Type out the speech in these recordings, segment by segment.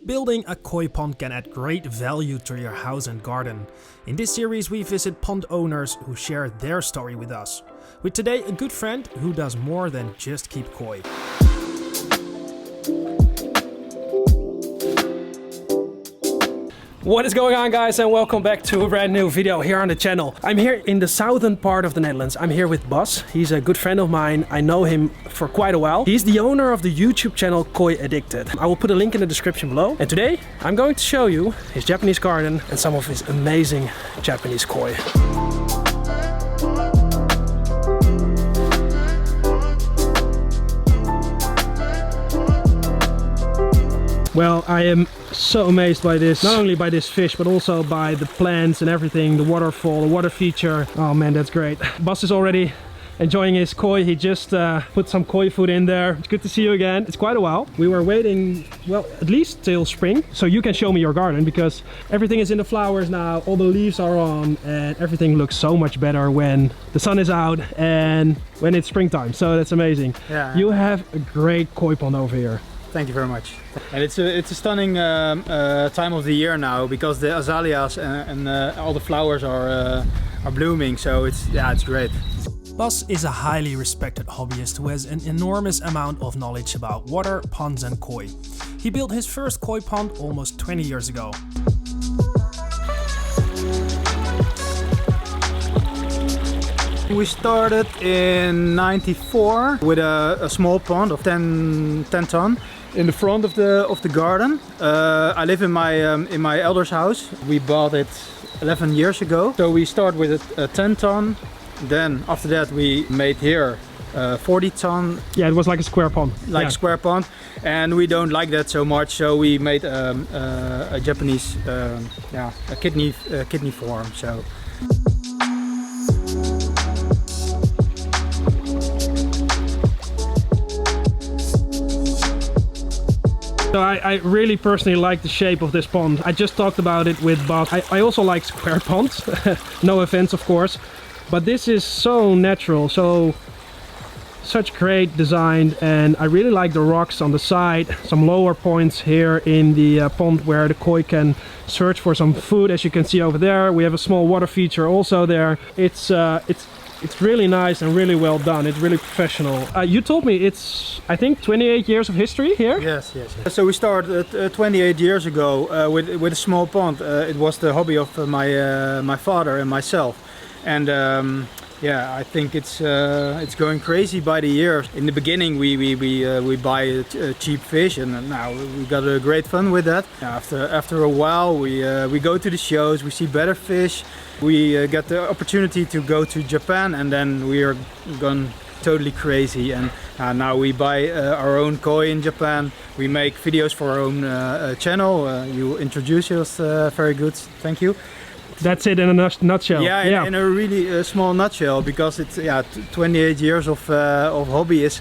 Building a koi pond can add great value to your house and garden. In this series we visit pond owners who share their story with us. With today a good friend who does more than just keep koi. What is going on, guys, and welcome back to a brand new video here on the channel. I'm here in the southern part of the Netherlands. I'm here with Bas. He's a good friend of mine. I know him for quite a while. He's the owner of the YouTube channel Koi Addicted. I will put a link in the description below. And today I'm going to show you his Japanese garden and some of his amazing Japanese koi. Well, I am so amazed by this, not only by this fish, but also by the plants and everything, the waterfall, the water feature. Oh man, that's great. Bas is already enjoying his koi. He just put some koi food in there. It's good to see you again. It's quite a while. We were waiting, well, at least till spring, so you can show me your garden, because everything is in the flowers now, all the leaves are on, and everything looks so much better when the sun is out and when it's springtime. So that's amazing. Yeah. You have a great koi pond over here. Thank you very much. And it's a stunning time of the year now, because the azaleas and all the flowers are blooming. So it's great. Bas is a highly respected hobbyist who has an enormous amount of knowledge about water, ponds and koi. He built his first koi pond almost 20 years ago. We started in '94 with a small pond of 10 ton in the front of the garden. I live in my elder's house. We bought it 11 years ago. So we start with a 10 ton. Then after that we made here 40 ton. Yeah, it was like a square pond. A square pond, and we don't like that so much. So we made a Japanese a kidney form. So. So I really personally like the shape of this pond. I just talked about it with Bas. I also like square ponds, no offense of course, but this is so natural, such great design, and I really like the rocks on the side, some lower points here in the pond where the koi can search for some food. As you can see over there, we have a small water feature also there. It's really nice and really well done. It's really professional. You told me it's, I think, 28 years of history here? Yes. So we started 28 years ago with a small pond. It was the hobby of my father and myself. And I think it's going crazy by the year. In the beginning we buy cheap fish, and now we got a great fun with that. After a while we go to the shows, we see better fish. We get the opportunity to go to Japan, and then we are gone totally crazy. And now we buy our own koi in Japan. We make videos for our own channel. You introduce us very good. Thank you. That's it in a nutshell. Yeah, in a really small nutshell, because it's 28 years of hobby is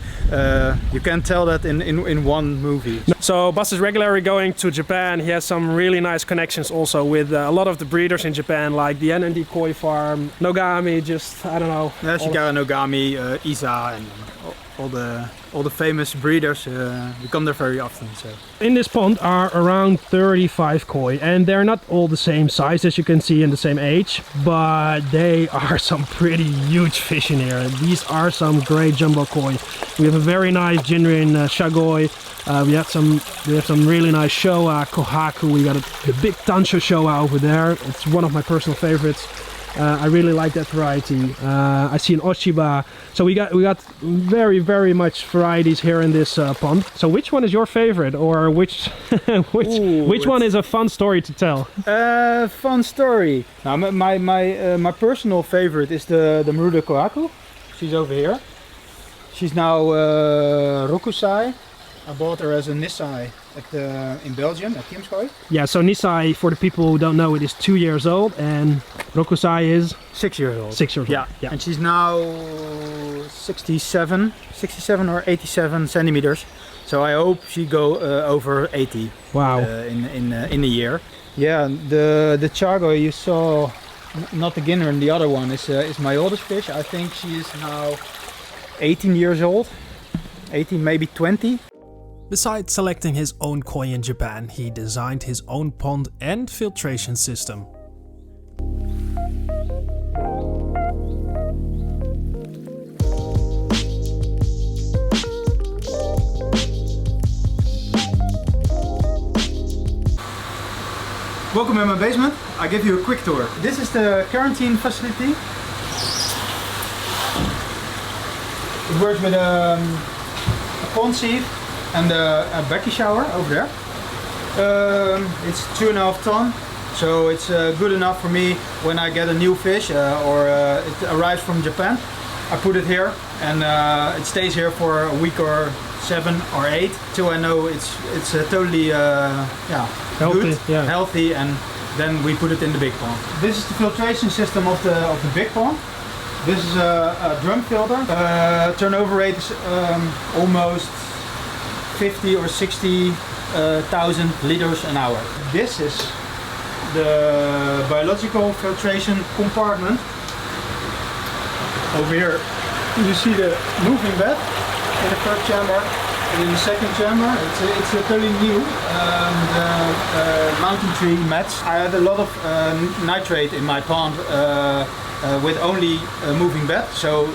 you can tell that in one movie. So Bas is regularly going to Japan. He has some really nice connections also with a lot of the breeders in Japan, like the N&D Koi Farm, Nogami, just I don't know. Shigara Nogami, Isa, and all the famous breeders. We come there very often. So. In this pond are around 35 koi, and they're not all the same size, as you can see, in the same age, but they are some pretty huge fish in here. These are some great jumbo koi. We have a very nice genuine shagoi. We have some really nice showa, kohaku. We got the big tansho showa over there. It's one of my personal favorites. I really like that variety. I see an Oshiba. So we got very much varieties here in this pond. So which one is your favorite, or which one is a fun story to tell? Fun story. Now my personal favorite is the Maruda Kohaku. She's over here. She's now Rokusai. I bought her as a Nisai in Belgium at Kimskoy. Yeah, so Nisai, for the people who don't know, it is 2 years old, and Rokusai is 6 years old. 6 years old. Yeah. And she's now 67 or 87 centimeters. So I hope she go over 80. Wow. In a year. Yeah, the Chago you saw, not the Ginner, and the other one is my oldest fish. I think she is now 18 years old. 18, maybe 20. Besides selecting his own koi in Japan, he designed his own pond and filtration system. Welcome in my basement. I give you a quick tour. This is the quarantine facility. It works with a pond sieve and a Becky shower over there. It's 2.5 tons, so it's good enough for me when I get a new fish or it arrives from Japan. I put it here and it stays here for a week or 7 or 8 till I know it's totally Healthy, good, yeah. healthy, and then we put it in the big pond. This is the filtration system of the big pond. This is a drum filter. Turnover rate is almost 50 or 60,000 liters an hour. This is the biological filtration compartment. Over here you see the moving bed in the first chamber, and in the second chamber it's a totally new mountain tree mats. I had a lot of nitrate in my pond with only a moving bed, so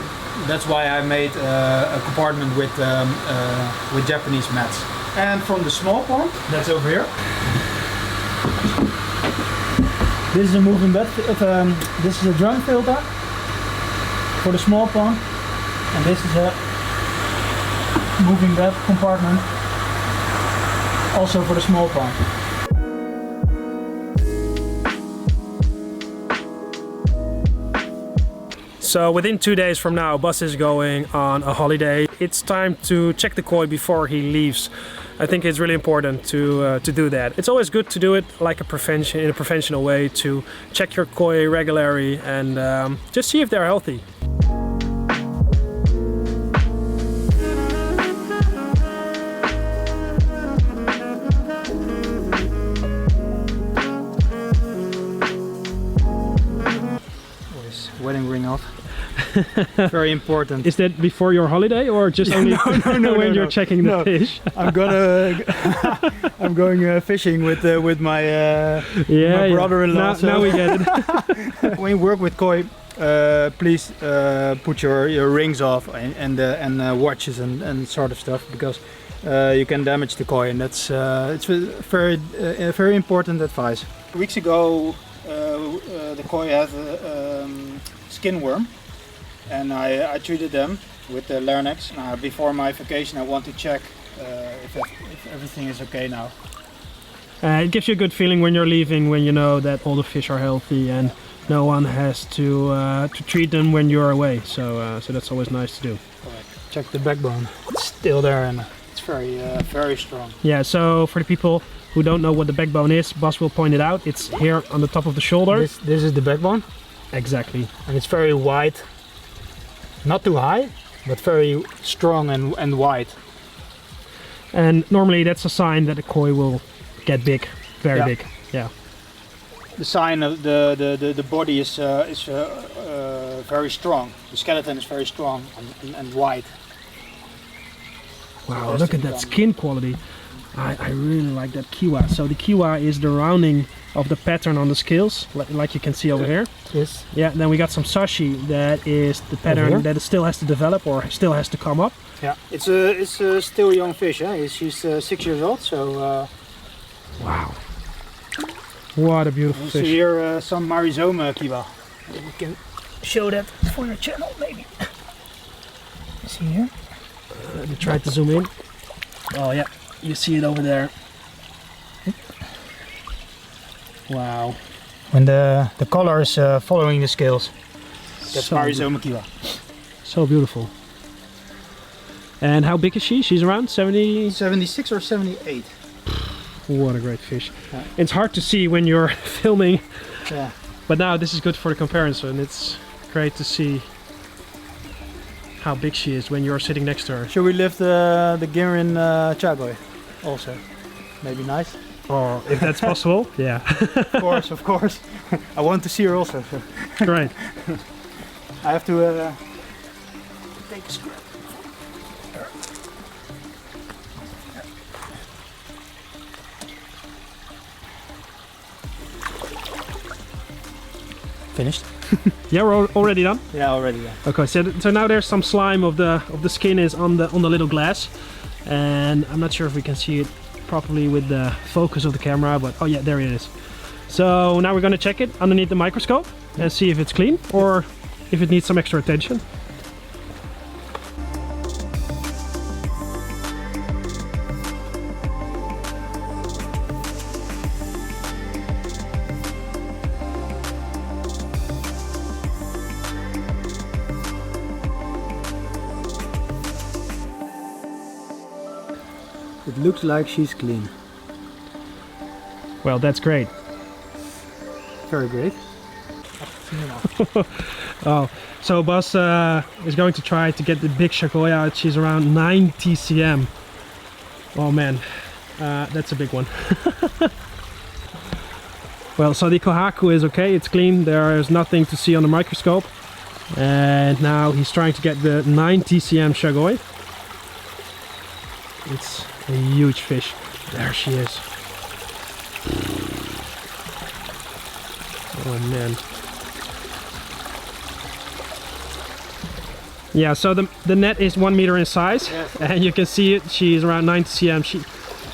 that's why I made a compartment with Japanese mats. And from the small pond, that's over here. This is a moving bed. This is a drum filter for the small pond, and this is a moving bed compartment also for the small pond. So within 2 days from now, Bas is going on a holiday. It's time to check the koi before he leaves. I think it's really important to do that. It's always good to do it like in a professional way, to check your koi regularly and just see if they're healthy. Wedding ring off. Very important. Is that before your holiday or just only when you're checking the fish? I'm going fishing with my brother-in-law. Now we get it. When you work with koi, please put your rings off and watches and sort of stuff, because you can damage the koi, and that's it's very important advice. Weeks ago, the koi has a skin worm, and I treated them with the Larnax. Before my vacation, I want to check if everything is okay now. It gives you a good feeling when you're leaving, when you know that all the fish are healthy and no one has to treat them when you're away. So that's always nice to do. Check the backbone. It's still there and it's very strong. Yeah. So for the people who don't know what the backbone is, Bas will point it out. It's here on the top of the shoulder. This is the backbone. Exactly. And it's very wide. Not too high, but very strong and wide. And normally that's a sign that the koi will get big, very big. Yeah. The sign of the body is very strong. The skeleton is very strong and wide. Wow, look at that skin quality. I really like that kiwa. So the kiwa is the rounding of the pattern on the scales, like you can see over here. Yes. Yeah, then we got some sashi, that is the pattern that it still has to develop or still has to come up. Yeah, it's a still young fish. She's 6 years old, so... Wow. What a beautiful fish. So here some Marizoma kiwa. We can show that for your channel, maybe. You see here? Let me try to zoom in. Oh yeah, you see it over there. Wow. When the color is following the scales. That's So Marizoma kiwa. So beautiful. And how big is she? She's around 70? 76 or 78. What a great fish. Yeah. It's hard to see when you're filming, Yeah. but now this is good for the comparison. It's great to see how big she is when you're sitting next to her. Should we lift the gear in Chagoy also? Maybe nice. Or if that's possible, yeah. Of course. I want to see her also. So. Great. I have to take a scrap. Finished. Yeah, we're already done. Yeah, already. Yeah. Okay, so now there's some slime of the skin is on the little glass, and I'm not sure if we can see it properly with the focus of the camera, but oh yeah, there it is. So now we're gonna check it underneath the microscope and see if it's clean or if it needs some extra attention. It looks like she's clean. Well, that's great. Very great. Oh, so Bas is going to try to get the big Shagoya out. She's around 90 cm. Oh man, that's a big one. Well, so the Kohaku is okay, it's clean, there is nothing to see on the microscope. And now he's trying to get the 90 cm Shagoi. It's a huge fish. There she is. Oh man. Yeah, so the net is 1 meter in size, yes. And you can see it. She's around 90 cm.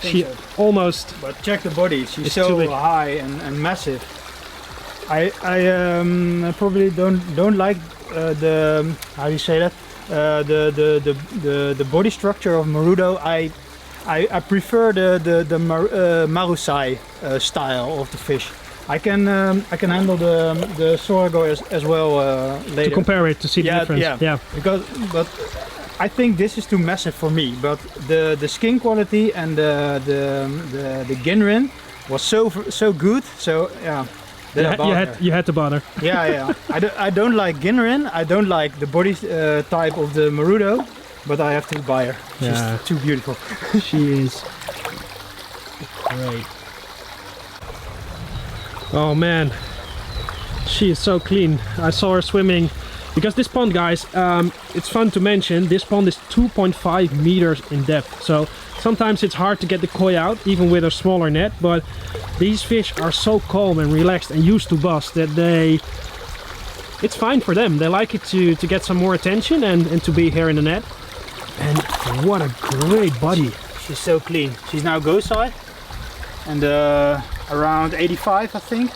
She so. Almost. But check the body. She's so high and massive. I probably don't like the, how do you say that? The body structure of Marudo. I prefer the Marusai style of the fish. I can handle the Sorago as well later. To compare it to see the difference. Yeah. But I think this is too massive for me. But the skin quality and the Ginrin was so good. So yeah. You had to bother. Yeah. I don't like Ginrin. I don't like the body type of the Marudo. But I have to buy her. She's too beautiful. She is great. Oh man, she is so clean. I saw her swimming because this pond, guys, it's fun to mention, this pond is 2.5 meters in depth, so sometimes it's hard to get the koi out even with a smaller net, but these fish are so calm and relaxed and used to Bas that it's fine for them. They like it to get some more attention and to be here in the net. And what a great body. She's so clean. She's now Gosai and around 85, I think.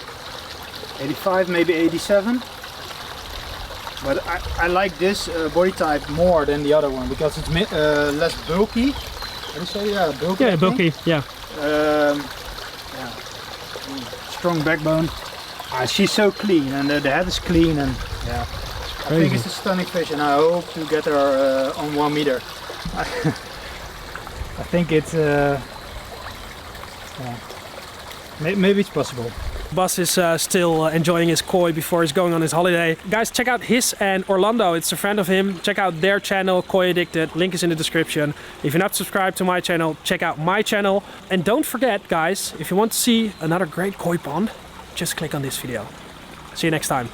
85, maybe 87. But I like this body type more than the other one because it's less bulky. How do you say? Yeah, bulky. Yeah, bulky. Yeah. Strong backbone. She's so clean, and the head is clean, and yeah. I think it's a stunning fish, and I hope to get her on 1 meter. I think it's maybe it's possible. Bas is still enjoying his koi before he's going on his holiday. Guys, check out his and Orlando. It's a friend of him. Check out their channel, Koi Addicted. Link is in the description. If you're not subscribed to my channel, check out my channel. And don't forget, guys, if you want to see another great koi pond, just click on this video. See you next time.